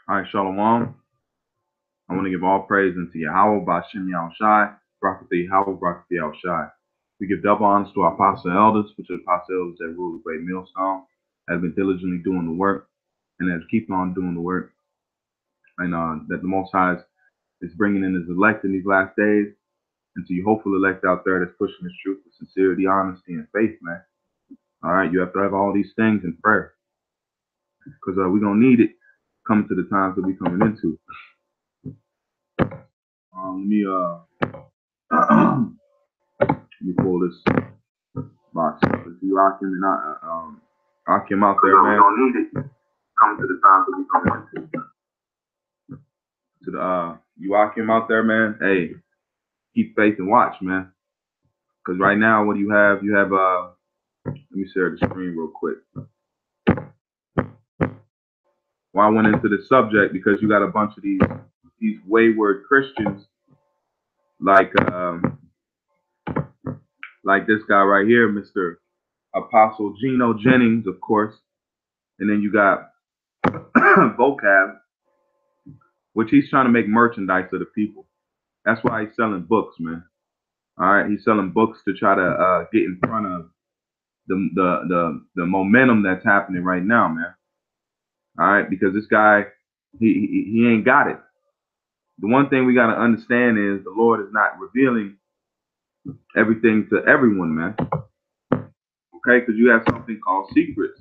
All right, Shalom. I want to give all praise unto Yahweh, Bashem Yahushai, Prophet Yahweh, Prophet Yahushai. We give double honors to our apostle and elders, which are apostle elders that rule the great millstone, have been diligently doing the work, and has keep on doing the work. And that the Most High is bringing in his elect in these last days, and to you hopeful elect out there that's pushing this truth with sincerity, honesty, and faith, man. All right, you have to have all these things in prayer, because we're going to need it coming to the times that we're coming into. Let me pull this box up. If you rocking and Akim out there, man. We don't need it. Come to the times that we come into. To the you Akim out there, man. Hey, keep faith and watch, man. Because right now, what do you have? You have let me share the screen real quick. Well, I went into the subject because you got a bunch of these wayward Christians like this guy right here, Mr. Apostle Geno Jennings, of course. And then you got Vocab, which he's trying to make merchandise of the people. That's why he's selling books, man. All right, he's selling books to try to get in front of the momentum that's happening right now, man. All right, because this guy, he ain't got it. The one thing we got to understand is the Lord is not revealing everything to everyone, man. Okay, because you have something called secrets.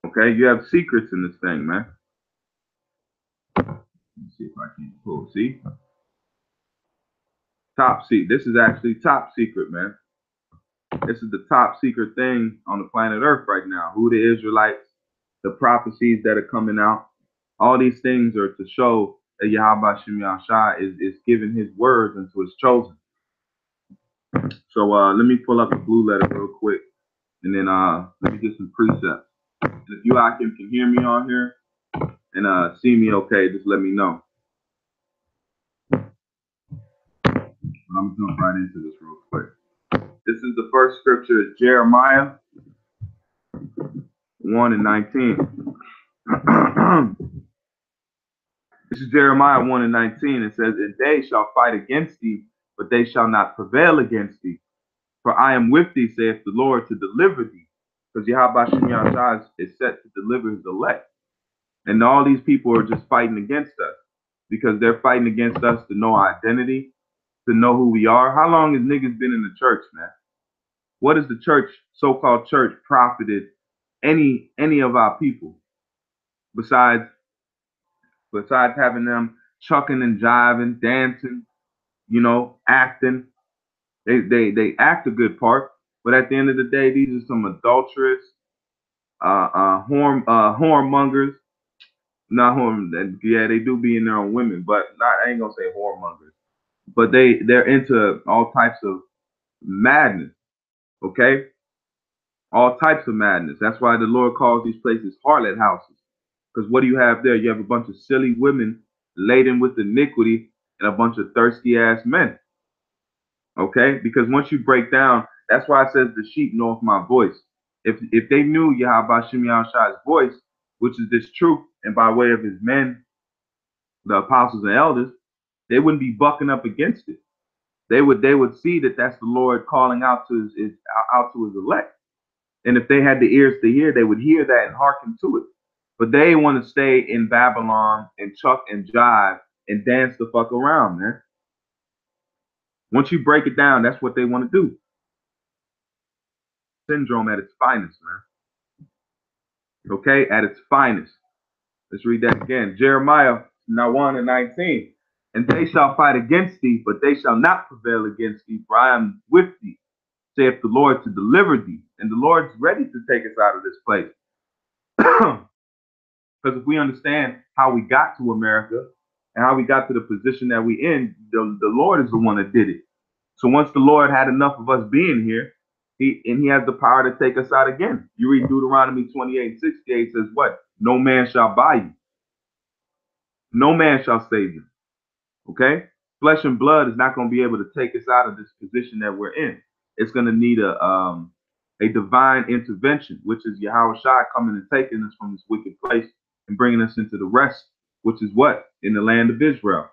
Okay, you have secrets in this thing, man. Let's see if I can pull. See, top secret. This is actually top secret, man. This is the top secret thing on the planet Earth right now. Who the Israelites, the prophecies that are coming out, all these things are to show that Yahweh Shem Yahshai is giving his words unto his chosen. So let me pull up the blue letter real quick, and then let me get some precepts. And if you Akim can hear me on here and see me okay, just let me know. But I'm gonna jump right into this real quick. This is the first scripture, is Jeremiah 1:19. This is Jeremiah 1:19. It says, "And they shall fight against thee, but they shall not prevail against thee. For I am with thee, saith the Lord, to deliver thee." Because Yahweh Shem Yahshai is set to deliver his elect. And all these people are just fighting against us because they're fighting against us to know our identity, to know who we are. How long has niggas been in the church, man? What has the church, so-called church, profited any of our people besides having them chucking and jiving, dancing, you know, acting? They act a good part, but at the end of the day, these are some adulterous, whoremongers. Not whore, yeah, they do be in their own women, but I ain't gonna say whoremongers. But they're into all types of madness. Okay, all types of madness. That's why the Lord calls these places harlot houses. Because what do you have there? You have a bunch of silly women laden with iniquity and a bunch of thirsty ass men. Okay, because once you break down, that's why it says the sheep know my voice. If they knew Yahweh Shem Yahshai's voice, which is this truth, and by way of his men, the apostles and elders, they wouldn't be bucking up against it. They would see that that's the Lord calling out to his elect. And if they had the ears to hear, they would hear that and hearken to it. But they want to stay in Babylon and chuck and jive and dance the fuck around, man. Once you break it down, that's what they want to do. Syndrome at its finest, man. Okay, at its finest. Let's read that again. Jeremiah 1:19. "And they shall fight against thee, but they shall not prevail against thee, for I am with thee, saith the Lord, to deliver thee." And the Lord's ready to take us out of this place. Because if we understand how we got to America and how we got to the position that we in, the Lord is the one that did it. So once the Lord had enough of us being here, he has the power to take us out again. You read Deuteronomy 28:68 says what? No man shall buy you. No man shall save you. Okay? Flesh and blood is not going to be able to take us out of this position that we're in. It's going to need a a divine intervention, which is Yahweh Shai coming and taking us from this wicked place and bringing us into the rest, which is what? In the land of Israel.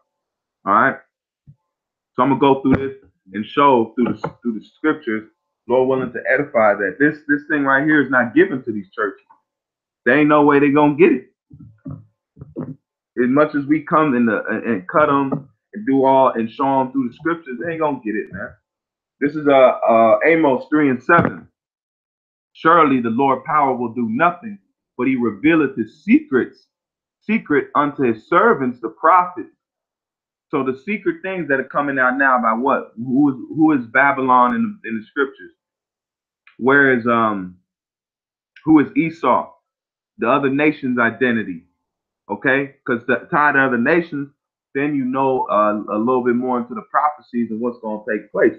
All right. So I'm gonna go through this and show through the scriptures, Lord willing, to edify that this thing right here is not given to these churches. There ain't no way they're gonna get it. As much as we come and cut them and do all and show them through the scriptures, they ain't gonna get it, man. This is Amos 3:7. Surely the Lord power will do nothing, but he revealeth his secret unto his servants, the prophets. So the secret things that are coming out now by what? Who is Babylon in the scriptures? Where is who is Esau? The other nation's identity. Okay? Because tied to other nations, then you know a little bit more into the prophecies and what's going to take place.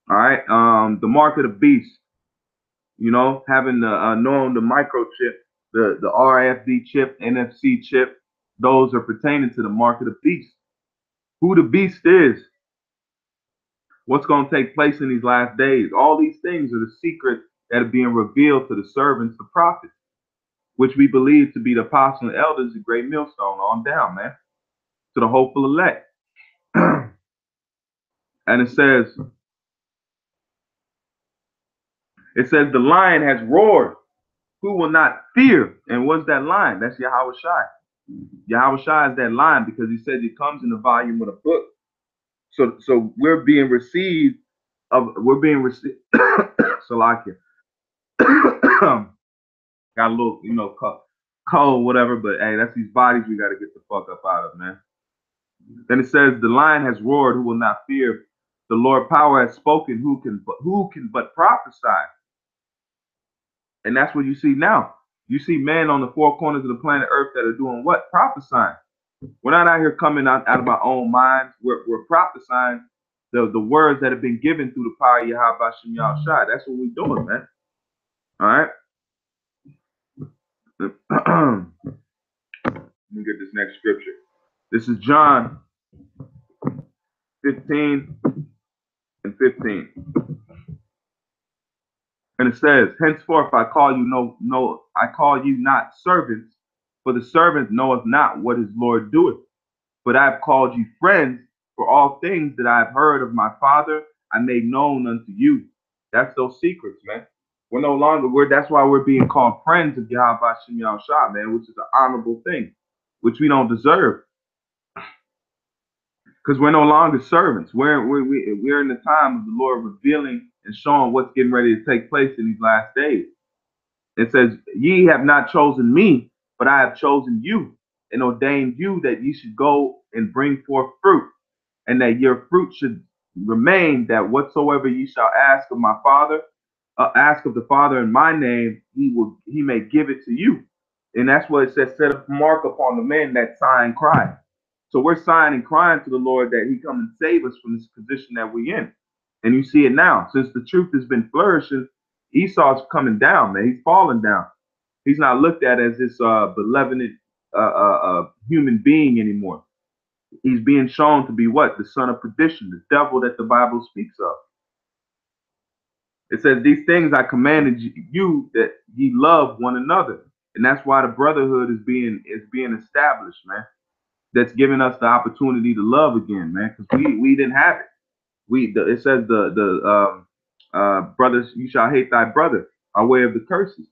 All right. The mark of the beast. You know, having the knowing the microchip, the RFD chip, NFC chip, those are pertaining to the mark of the beast. Who the beast is, what's going to take place in these last days. All these things are the secrets that are being revealed to the servants, the prophets, which we believe to be the apostles and elders, the great millstone on down, man, to the hopeful elect. And it says, the lion has roared. Who will not fear? And what's that lion? That's Yahweh Shai. Yahweh Shai is that lion because he says he comes in the volume of the book. So we're being received Salakia. Got a little, cold, whatever, but hey, that's these bodies we got to get the fuck up out of, man. Then it says, the lion has roared, who will not fear? The Lord power has spoken, who can but prophesy? And that's what you see now. You see men on the four corners of the planet Earth that are doing what? Prophesying. We're not out here coming out of our own minds. We're prophesying the words that have been given through the power of Yahweh Shem Yahushua. That's what we're doing, man. All right. Let me get this next scripture. This is John 15 and 15. And it says, henceforth I call you not servants, for the servant knoweth not what his Lord doeth. But I have called you friends, for all things that I have heard of my Father I made known unto you. That's those secrets, man. We're no longer, that's why we're being called friends of Yahweh Shem Yahushua, man, which is an honorable thing, which we don't deserve. Because we're no longer servants. We're in the time of the Lord revealing and showing what's getting ready to take place in these last days. It says, ye have not chosen me, but I have chosen you and ordained you that ye should go and bring forth fruit, and that your fruit should remain, that whatsoever ye shall ask of my Father, ask of the Father in my name, he may give it to you. And that's what it says, set a mark upon the men that sigh and cry. So we're sighing and crying to the Lord that he come and save us from this position that we're in. And you see it now. Since the truth has been flourishing, Esau's coming down, man. He's falling down. He's not looked at as this benevolent human being anymore. He's being shown to be what? The son of perdition, the devil that the Bible speaks of. It says, these things I commanded you, that ye love one another. And that's why the brotherhood is being established, man. That's giving us the opportunity to love again, man, because we didn't have it. It says brothers, you shall hate thy brother, our way of the curses.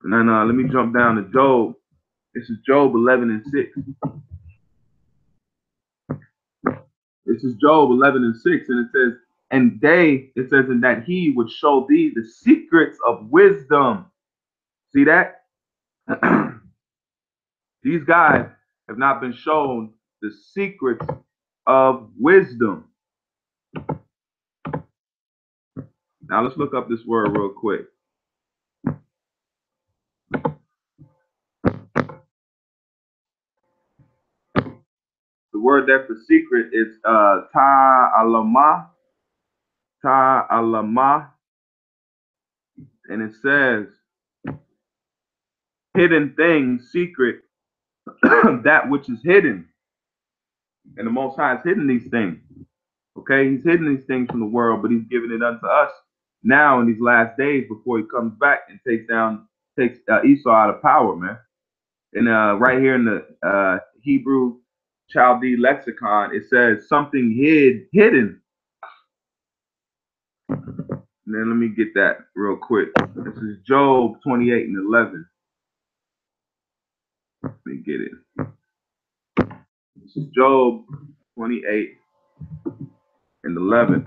And then let me jump down to Job. This is Job 11 and 6. This is Job 11 and 6, and it says, and that he would show thee the secrets of wisdom. See that? These guys have not been shown the secrets of wisdom. Now let's look up this word real quick. The word there for secret is ta'alama. Ta'alama. And it says, hidden things, secret, that which is hidden. And the Most High has hidden these things. Okay, he's hidden these things from the world, but he's given it unto us now in these last days before he comes back and takes Esau out of power, man. And right here in the Hebrew Chaldee lexicon, it says something hidden. And then let me get that real quick. This is Job 28 and 11. Let me get it. This is Job 28 and 11.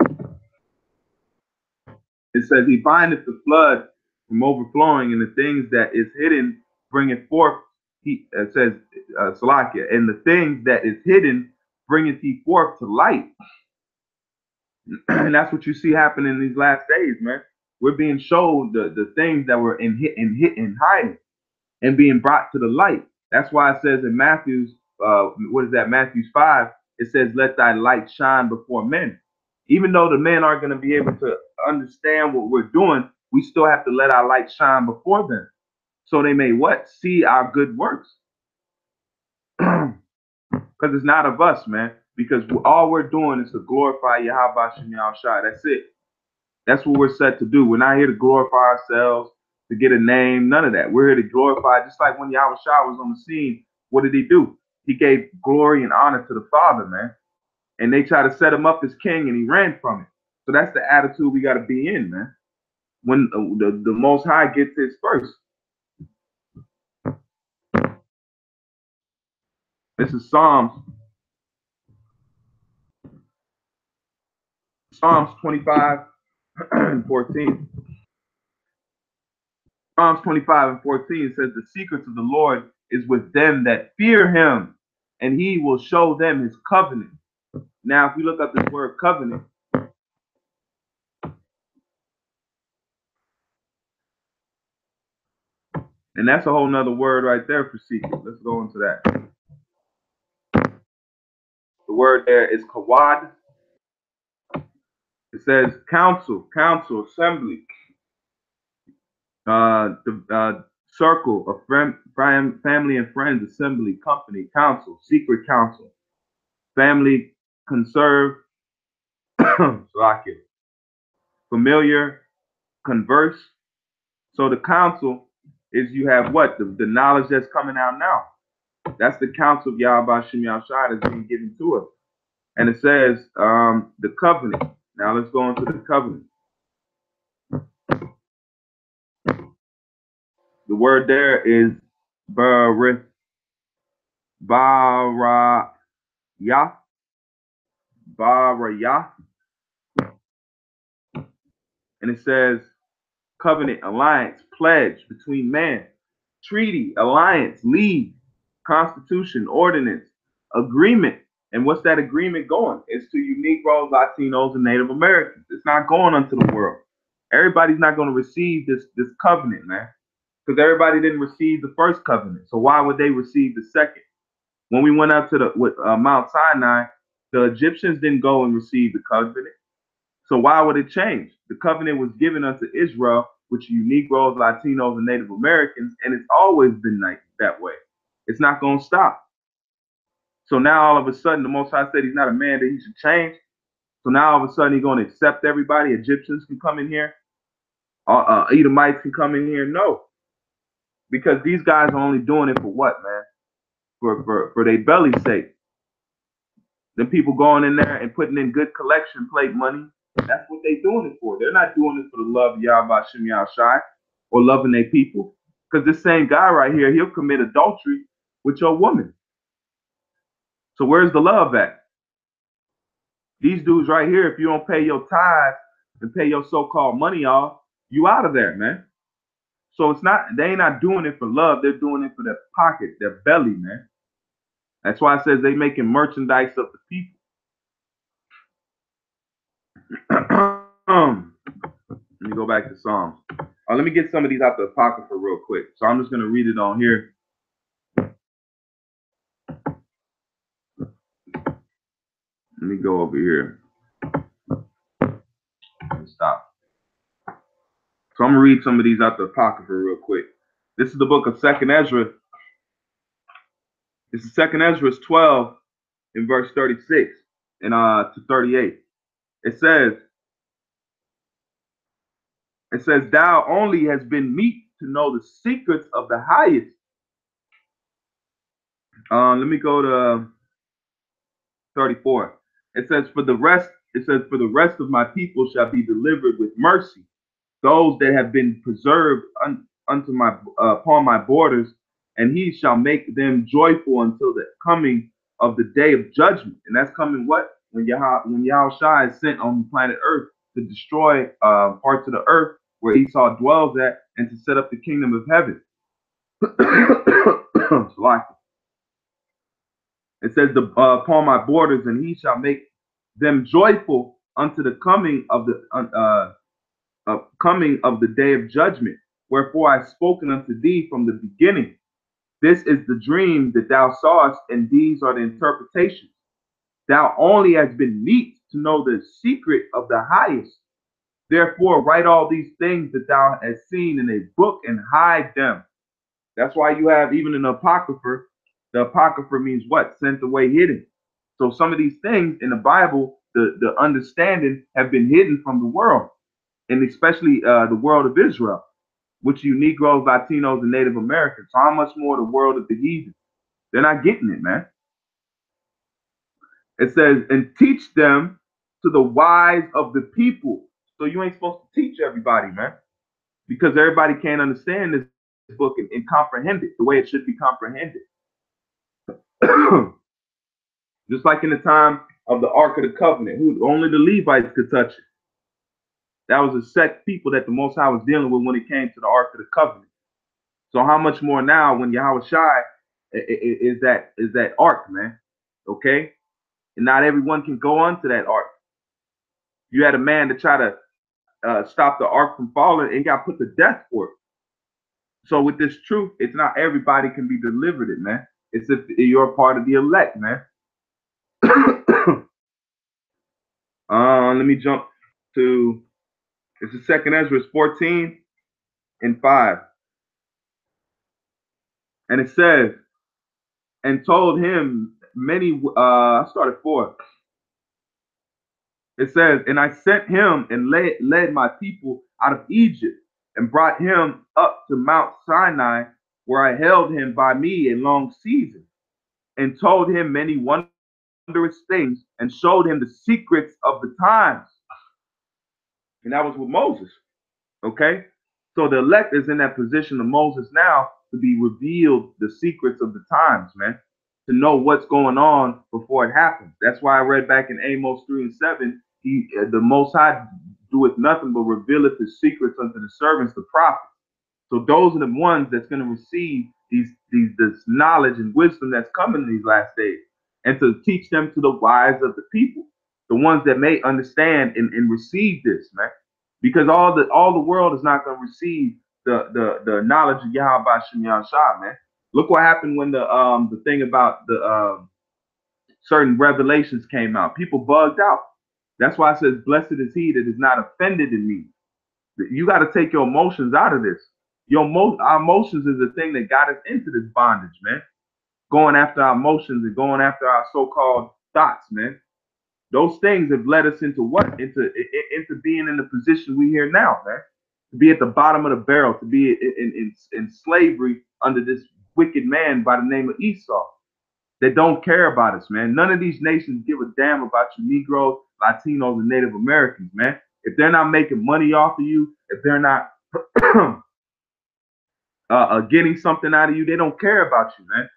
It says, he bindeth the flood from overflowing, and the things that is hidden bringeth forth. It says, Salakia, and the things that is hidden bringeth he forth to light. And that's what you see happening in these last days, man. We're being showed the things that were in hiding and being brought to the light. That's why it says in Matthew's, what is that? Matthew's 5. It says, "Let thy light shine before men." Even though the men aren't going to be able to understand what we're doing, we still have to let our light shine before them, so they may what? See our good works. Because it's not of us, man. Because all we're doing is to glorify Yahweh Shem Yahushua. That's it. That's what we're set to do. We're not here to glorify ourselves, to get a name, none of that. We're here to glorify, just like when Yahushua was on the scene, what did he do? He gave glory and honor to the Father, man. And they tried to set him up as king, and he ran from it. So that's the attitude we got to be in, man. When the Most High gets his first. This is Psalms 25 and 14. Psalms 25 and 14 says, the secrets of the Lord is with them that fear him, and he will show them his covenant. Now, if we look up this word covenant, and that's a whole nother word right there for secret. Let's go into that. The word there is kawad. It says council, assembly, circle of family and friends, assembly, company, council, secret council, family, conserve, familiar, converse. So the counsel is you have what? The knowledge that's coming out now. That's the counsel of Yahweh Shem Yahushua that's being given to us. And it says the covenant. Now let's go into the covenant. The word there is barayah. Barayah. And it says covenant, alliance, pledge between man, treaty, alliance, league, constitution, ordinance, agreement. And what's that agreement going? It's to you Negroes, Latinos, and Native Americans. It's not going unto the world. Everybody's not going to receive this covenant, man, because everybody didn't receive the first covenant. So why would they receive the second? When we went up to the Mount Sinai, the Egyptians didn't go and receive the covenant. So why would it change? The covenant was given unto Israel, which you Negroes, Latinos, and Native Americans, and it's always been like that way. It's not going to stop. So now all of a sudden, the Most High said he's not a man that he should change. So now all of a sudden he's going to accept everybody. Egyptians can come in here. Edomites can come in here. No. Because these guys are only doing it for what, man? For their belly's sake. Then people going in there and putting in good collection plate money. That's what they're doing it for. They're not doing it for the love of Yahweh Shem Yahushua or loving their people. Because this same guy right here, he'll commit adultery with your woman. So where's the love at? These dudes right here, if you don't pay your tithe and pay your so-called money off, you out of there, man. So it's not, they ain't not doing it for love. They're doing it for their pocket, their belly, man. That's why it says they making merchandise of the people. Let me go back to Psalms. Let me get some of these out the Apocrypha real quick. So I'm just going to read it on here. Let me go over here. Let me stop. So I'm going to read some of these out the Apocrypha real quick. This is the book of 2nd Ezra. This is 2nd Ezra 12 in verse 36 and to 38. It says, It says, thou only has been meet to know the secrets of the highest. Let me go to 34. It says, for the rest of my people shall be delivered with mercy. Those that have been preserved unto my upon my borders, and he shall make them joyful until the coming of the day of judgment. And that's coming what? When Yahushua is sent on planet Earth to destroy parts of the earth where Esau dwells at and to set up the kingdom of heaven. It says upon my borders, and he shall make them joyful unto the coming of the day of judgment. Wherefore I spoken unto thee from the beginning. This is the dream that thou sawest, and these are the interpretations. Thou only hast been meet to know the secret of the highest. Therefore write all these things that thou hast seen in a book and hide them. That's why you have even an apocrypha. The apocrypha means what? Sent away, hidden. So some of these things in the Bible, the understanding have been hidden from the world, and especially the world of Israel, which you Negroes, Latinos, and Native Americans. So how much more the world of the heathen? They're not getting it, man. It says, and teach them to the wise of the people. So you ain't supposed to teach everybody, man, because everybody can't understand this book and comprehend it the way it should be comprehended. Just like in the time of the Ark of the Covenant, who only the Levites could touch it. That was a set people that the Most High was dealing with when it came to the Ark of the Covenant. So how much more now when Yahushua is that ark, man? Okay, and not everyone can go onto that ark. You had a man to try to stop the ark from falling and got put to death for it. So with this truth, it's not everybody can be delivered it, man. It's if you're a part of the elect, man. Let me jump to, it's the second Ezra, 14 and 5. And it says, and told him many, I started 4. It says, and I sent him and led my people out of Egypt and brought him up to Mount Sinai, where I held him by me a long season, and told him many wondrous things, and showed him the secrets of the times. And that was with Moses. Okay? So the elect is in that position of Moses now to be revealed the secrets of the times, man, to know what's going on before it happens. That's why I read back in Amos 3 and 7, the Most High doeth nothing but revealeth his secrets unto the servants, the prophets. So those are the ones that's going to receive this knowledge and wisdom that's coming in these last days, and to teach them to the wise of the people, the ones that may understand and receive this, man. Because all the world is not going to receive the knowledge of Yahweh Shem Yahushua, man. Look what happened when the thing about the certain revelations came out. People bugged out. That's why it says, blessed is he that is not offended in me. You got to take your emotions out of this. Our emotions is the thing that got us into this bondage, man. Going after our emotions and going after our so-called thoughts, man. Those things have led us into what? Into being in the position we here now, man. To be at the bottom of the barrel, to be in slavery under this wicked man by the name of Esau. That don't care about us, man. None of these nations give a damn about you Negroes, Latinos, and Native Americans, man. If they're not making money off of you, if they're not getting something out of you, they don't care about you, man.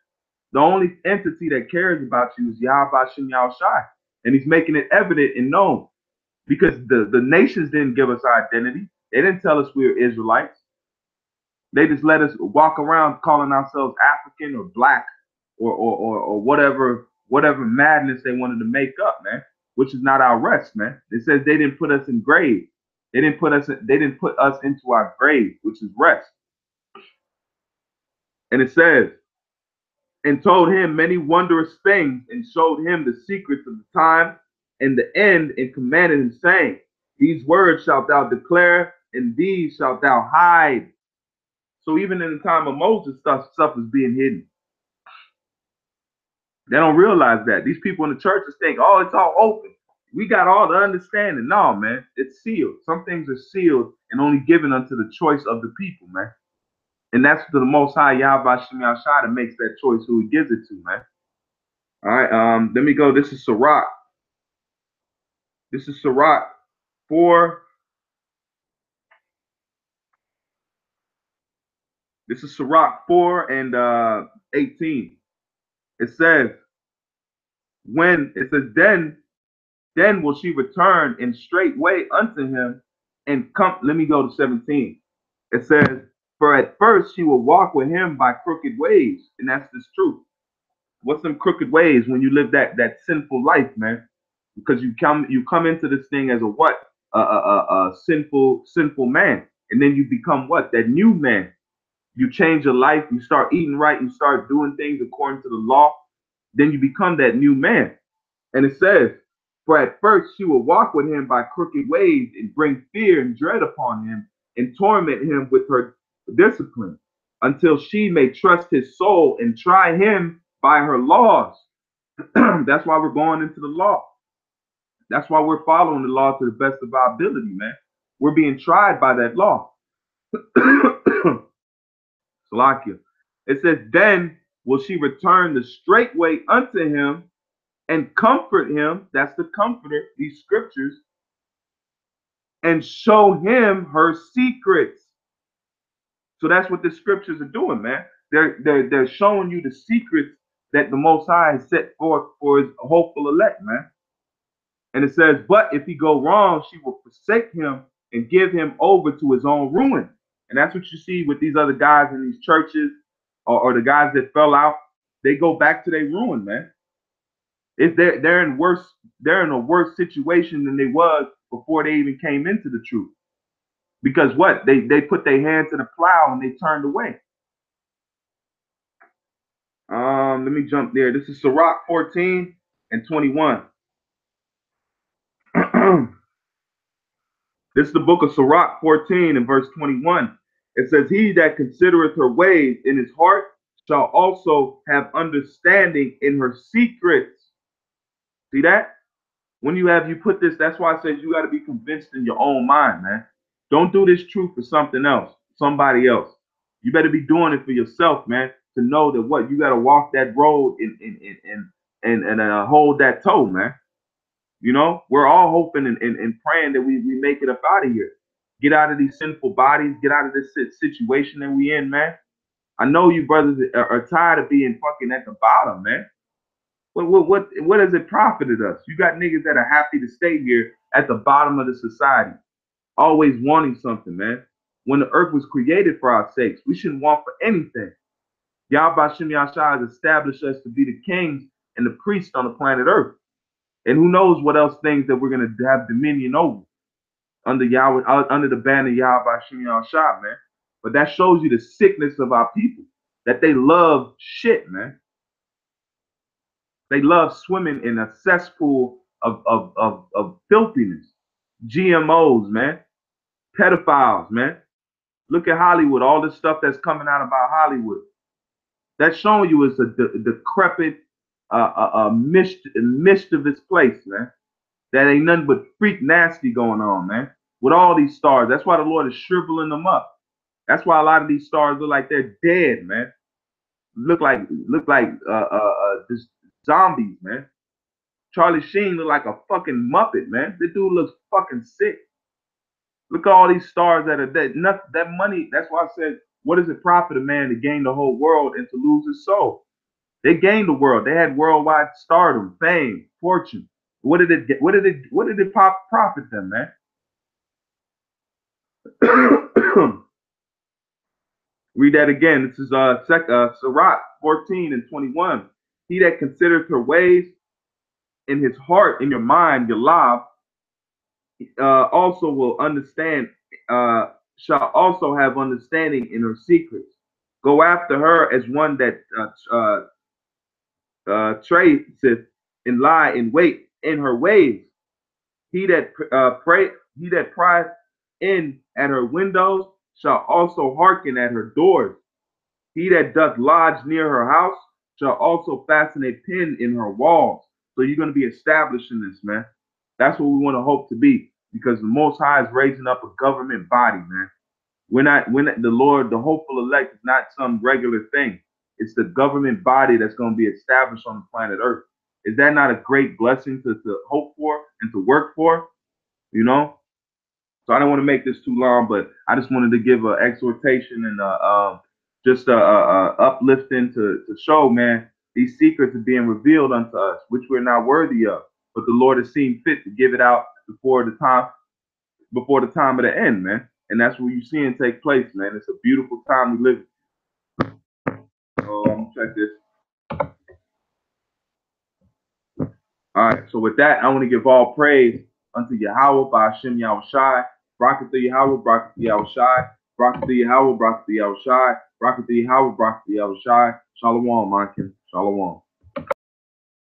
The only entity that cares about you is Yahweh Shem Yahushai. And he's making it evident and known. Because the nations didn't give us our identity. They didn't tell us we were Israelites. They just let us walk around calling ourselves African or black or whatever madness they wanted to make up, man, which is not our rest, man. It says they didn't put us in grave. They didn't put us into our grave, which is rest. And it says, and told him many wondrous things, and showed him the secrets of the time and the end, and commanded him, saying, these words shalt thou declare, and these shalt thou hide. So even in the time of Moses, stuff is being hidden. They don't realize that. These people in the churches think, oh, it's all open. We got all the understanding. No, man, it's sealed. Some things are sealed and only given unto the choice of the people, man. And that's to the Most High Yahweh Shem Yahshua that makes that choice who He gives it to, man. All right, let me go. This is Sirach. This is Sirach 4. This is Sirach 4 and 18. It says, then will she return in straight way unto him and come. Let me go to 17. It says, for at first she will walk with him by crooked ways. And that's this truth. What's some crooked ways when you live that sinful life, man? Because you come into this thing as a what? A sinful man. And then you become what? That new man. You change your life, you start eating right, you start doing things according to the law, then you become that new man. And it says, for at first she will walk with him by crooked ways and bring fear and dread upon him and torment him with her discipline until she may trust his soul and try him by her laws. That's why we're going into the law. That's why we're following the law to the best of our ability, man. We're being tried by that law. Salakia. It says, then will she return the straight way unto him and comfort him. That's the comforter, these scriptures, and show him her secrets. So that's what the scriptures are doing, man. They're showing you the secrets that the Most High has set forth for his hopeful elect, man. And it says, but if he go wrong, she will forsake him and give him over to his own ruin. And that's what you see with these other guys in these churches or the guys that fell out. They go back to their ruin, man. If they're in a worse situation than they was before they even came into the truth. Because what? They put their hand to the plow and they turned away. Let me jump there. This is Sirach 14 and 21. This is the book of Sirach 14 and verse 21. It says, he that considereth her ways in his heart shall also have understanding in her secrets. See that? When you put this, that's why I said you got to be convinced in your own mind, man. Don't do this truth for something else, somebody else. You better be doing it for yourself, man, to know that what you got to walk that road and hold that toe, man. You know, we're all hoping and praying that we make it up out of here. Get out of these sinful bodies, get out of this situation that we in, man. I know you brothers are tired of being fucking at the bottom, man. What has it profited us? You got niggas that are happy to stay here at the bottom of the society, always wanting something, man. When the earth was created for our sakes, we shouldn't want for anything. Yahweh Shem Yahshua has established us to be the kings and the priests on the planet earth. And who knows what else things that we're going to have dominion over under Yahweh, under the banner of Yahweh Shem Yahshua, man. But that shows you the sickness of our people, that they love shit, man. They love swimming in a cesspool of filthiness. GMOs, man. Pedophiles, man. Look at Hollywood, all this stuff that's coming out about Hollywood. That's showing you it's a decrepit, mischievous place, man. That ain't nothing but freak nasty going on, man. With all these stars. That's why the Lord is shriveling them up. That's why a lot of these stars look like they're dead, man. Look like just zombies, man. Charlie Sheen look like a fucking Muppet, man. The dude looks fucking sick. Look at all these stars that are dead. That money, that's why I said, what does it profit a man to gain the whole world and to lose his soul? They gained the world. They had worldwide stardom, fame, fortune. What did it get? What did it profit them, man? Read that again. This is Sirach 14 and 21. He that considereth her ways in his heart, in your mind, your life, also will understand, shall also have understanding in her secrets. Go after her as one that traceth and lie in wait in her ways. He that prieth in at her windows shall also hearken at her doors. He that doth lodge near her house shall also fasten a pin in her walls. So you're going to be established in this, man. That's what we want to hope to be, because the Most High is raising up a government body, man. We're not the Lord, the hopeful elect is not some regular thing. It's the government body that's going to be established on the planet Earth. Is that not a great blessing to hope for and to work for? You know? So I don't want to make this too long, but I just wanted to give an exhortation and just a uplifting to show, man, these secrets are being revealed unto us, which we're not worthy of. But the Lord has seen fit to give it out before the time of the end, man. And that's what you're seeing take place, man. It's a beautiful time we live in. So check this. All right. So with that, I want to give all praise unto Yahweh by Hashem Yahushai. Brakatha Yahweh, Brakatha Yahushai. Brakatha Yahweh, Brakatha Yahushai. Brakatha Yahweh, Brakatha Yahushai. Shalom, Markin. Shalom.